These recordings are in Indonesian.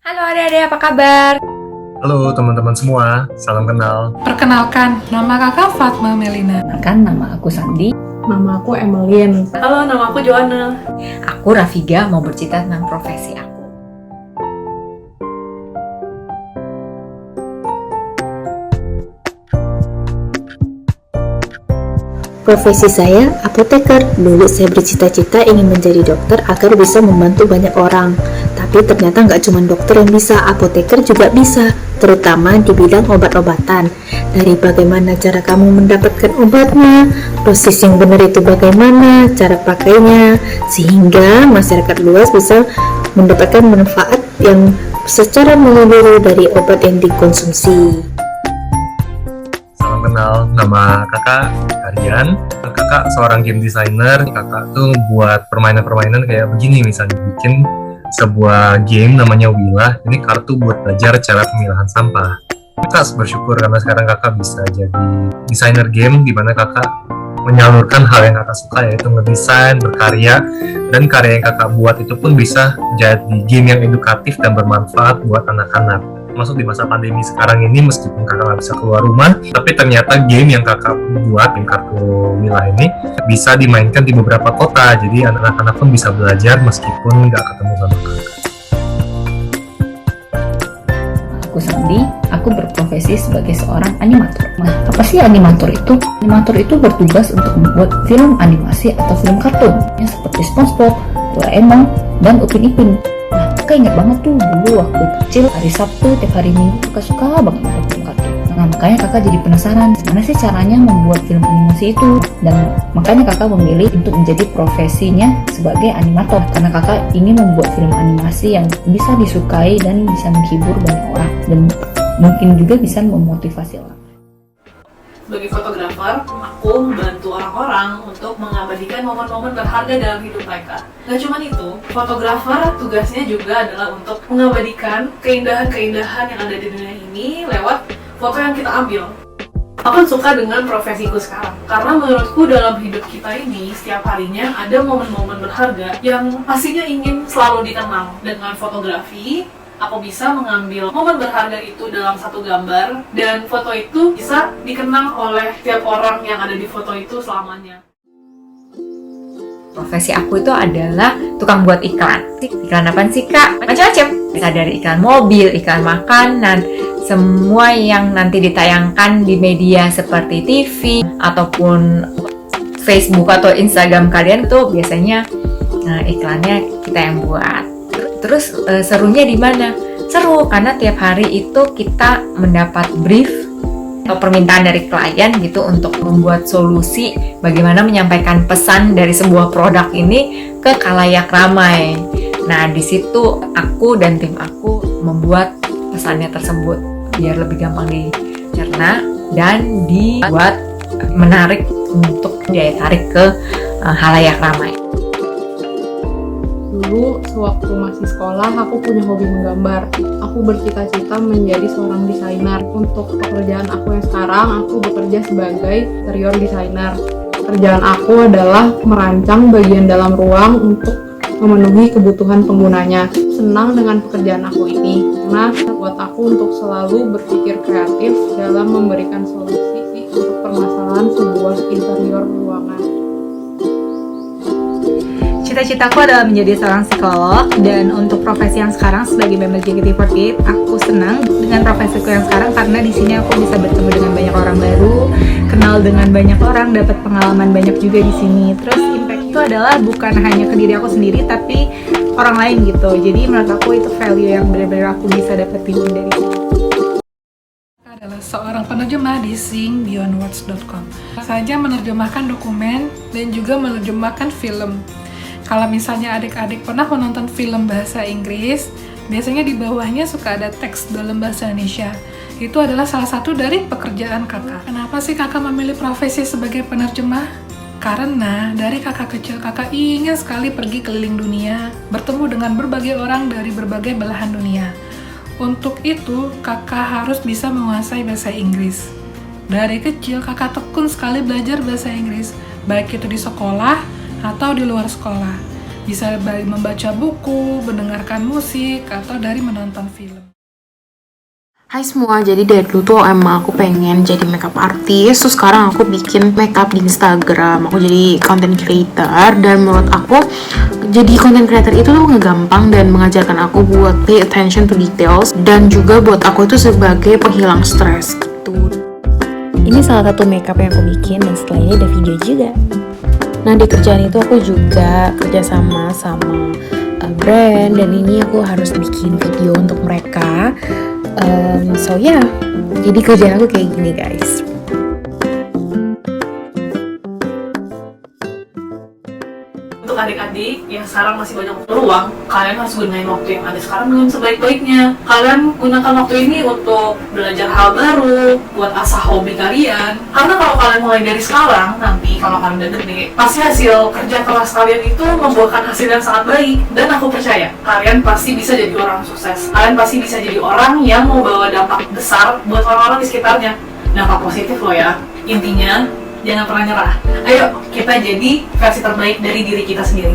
Halo adik-adik, apa kabar? Halo teman-teman semua, salam kenal. Perkenalkan, nama kakak Fatma Melina. Perkenalkan, nama aku Sandi. Nama aku Emelyn. Halo, nama aku Joanna. Aku Rafiga, mau bercerita tentang profesi aku. Profesi saya apoteker. Dulu saya bercita-cita ingin menjadi dokter agar bisa membantu banyak orang. Tapi ternyata nggak cuma dokter yang bisa, apoteker juga bisa, terutama di bidang obat-obatan. Dari bagaimana cara kamu mendapatkan obatnya, dosis yang benar itu bagaimana, cara pakainya, sehingga masyarakat luas bisa mendapatkan manfaat yang secara menyeluruh dari obat yang dikonsumsi. Salam kenal, nama kakak Aryan. Kakak seorang game designer. Kakak tuh buat permainan-permainan kayak begini, misalnya bikin sebuah game namanya Wilah. Ini kartu buat belajar cara pemilahan sampah. Kakak bersyukur karena sekarang kakak bisa jadi desainer game, di mana kakak menyalurkan hal yang kakak suka, yaitu ngedesain, berkarya, dan karya yang kakak buat itu pun bisa jadi game yang edukatif dan bermanfaat buat anak-anak. Masuk di masa pandemi sekarang ini, meskipun kakak nggak bisa keluar rumah, tapi ternyata game yang kakak buat, game kartu Wilah ini, bisa dimainkan di beberapa kota. Jadi anak-anak pun bisa belajar meskipun nggak ketemu sama kakak. Aku Sandi, aku berprofesi sebagai seorang animator. Nah, apa sih animator itu? Animator itu bertugas untuk membuat film animasi atau film kartun, yang seperti SpongeBob, Doraemon, dan Upin Ipin. Nah, kakak ingat banget tuh dulu waktu kecil, hari Sabtu, tiap hari Minggu, kakak suka banget nonton film kartun. Nah, makanya kakak jadi penasaran, gimana sih caranya membuat film animasi itu? Dan makanya kakak memilih untuk menjadi profesinya sebagai animator. Karena kakak ingin membuat film animasi yang bisa disukai dan bisa menghibur banyak orang. Dan mungkin juga bisa memotivasi orang. Sebagai fotografer, aku membantu orang-orang untuk mengabadikan momen-momen berharga dalam hidup mereka. Gak cuma itu, fotografer tugasnya juga adalah untuk mengabadikan keindahan-keindahan yang ada di dunia ini lewat foto yang kita ambil. Aku suka dengan profesiku sekarang, karena menurutku dalam hidup kita ini, setiap harinya ada momen-momen berharga yang pastinya ingin selalu dikenang. Dengan fotografi, aku bisa mengambil momen berharga itu dalam satu gambar, dan foto itu bisa dikenang oleh setiap orang yang ada di foto itu selamanya. Profesi aku itu adalah tukang buat iklan. Iklan apa sih kak? Macam-macam. Bisa dari iklan mobil, iklan makanan, semua yang nanti ditayangkan di media seperti TV ataupun Facebook atau Instagram kalian tuh biasanya iklannya kita yang buat. Terus serunya di mana? Seru karena tiap hari itu kita mendapat brief atau permintaan dari klien gitu untuk membuat solusi bagaimana menyampaikan pesan dari sebuah produk ini ke khalayak ramai. Nah, di situ aku dan tim aku membuat pesannya tersebut biar lebih gampang dicerna dan dibuat menarik untuk daya tarik ke khalayak ramai. Dulu sewaktu masih sekolah aku punya hobi menggambar. Aku bercita-cita menjadi seorang desainer. Untuk pekerjaan aku yang sekarang, aku bekerja sebagai interior designer. Pekerjaan aku adalah merancang bagian dalam ruang untuk memenuhi kebutuhan penggunanya. Senang dengan pekerjaan aku ini karena buat aku untuk selalu berpikir kreatif dalam memberikan solusi untuk permasalahan sebuah interior ruangan. Cita-citaku adalah menjadi seorang psikolog, dan untuk profesi yang sekarang sebagai member JKT48, aku senang dengan profesiku yang sekarang karena di sini aku bisa bertemu dengan banyak orang baru, kenal dengan banyak orang, dapat pengalaman banyak juga di sini. Terus impact itu adalah bukan hanya ke diri aku sendiri tapi orang lain gitu. Jadi menurut aku itu value yang benar-benar aku bisa dapetin dari sini. Adalah seorang penerjemah di singbeyondwords.com. Saja menerjemahkan dokumen dan juga menerjemahkan film. Kalau misalnya adik-adik pernah menonton film bahasa Inggris, biasanya di bawahnya suka ada teks dalam bahasa Indonesia. Itu adalah salah satu dari pekerjaan kakak. Kenapa sih kakak memilih profesi sebagai penerjemah? Karena dari kakak kecil kakak ingin sekali pergi keliling dunia, bertemu dengan berbagai orang dari berbagai belahan dunia. Untuk itu, kakak harus bisa menguasai bahasa Inggris. Dari kecil kakak tekun sekali belajar bahasa Inggris, baik itu di sekolah atau di luar sekolah. Bisa dari membaca buku, mendengarkan musik, atau dari menonton film. Hai semua, jadi dari dulu tuh emang aku pengen jadi makeup artist. Terus sekarang aku bikin makeup di Instagram. Aku jadi content creator. Dan menurut aku, jadi content creator itu tuh ngegampang dan mengajarkan aku buat pay attention to details. Dan juga buat aku itu sebagai penghilang stres gitu. Ini salah satu makeup yang aku bikin dan setelah ini ada video juga. Nah di kerjaan itu aku juga kerjasama sama brand dan ini aku harus bikin video untuk mereka. So yeah, jadi kerjaan aku kayak gini guys. Untuk adik-adik yang sekarang masih banyak peluang, kalian harus gunain waktu yang ada sekarang dengan sebaik-baiknya. Kalian gunakan waktu ini untuk belajar hal baru, buat asah hobi kalian. Karena kalau kalian mulai dari sekarang, nanti kalau kalian udah gede, pasti hasil kerja keras kalian itu membuahkan hasil yang sangat baik. Dan aku percaya, kalian pasti bisa jadi orang sukses. Kalian pasti bisa jadi orang yang mau bawa dampak besar buat orang-orang di sekitarnya. Dampak positif loh ya. Intinya, jangan pernah nyerah. Ayo, kita jadi versi terbaik dari diri kita sendiri.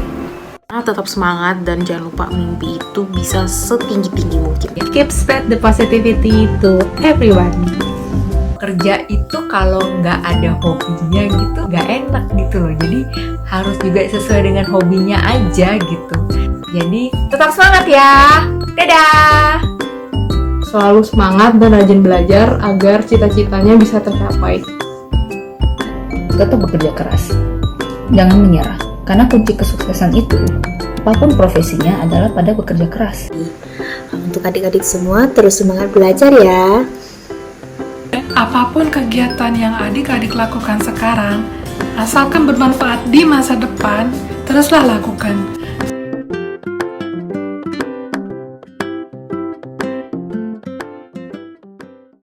Tetap semangat dan jangan lupa mimpi itu bisa setinggi-tinggi mungkin. Keep spread the positivity to everyone. Kerja itu kalau nggak ada hobinya gitu nggak enak gitu loh. Jadi harus juga sesuai dengan hobinya aja gitu. Jadi tetap semangat ya. Dadah. Selalu semangat dan rajin belajar agar cita-citanya bisa tercapai. Tetap bekerja keras. Jangan menyerah, karena kunci kesuksesan itu, apapun profesinya adalah pada bekerja keras. Untuk adik-adik semua, terus semangat belajar ya. Apapun kegiatan yang adik-adik lakukan sekarang, asalkan bermanfaat di masa depan, teruslah lakukan.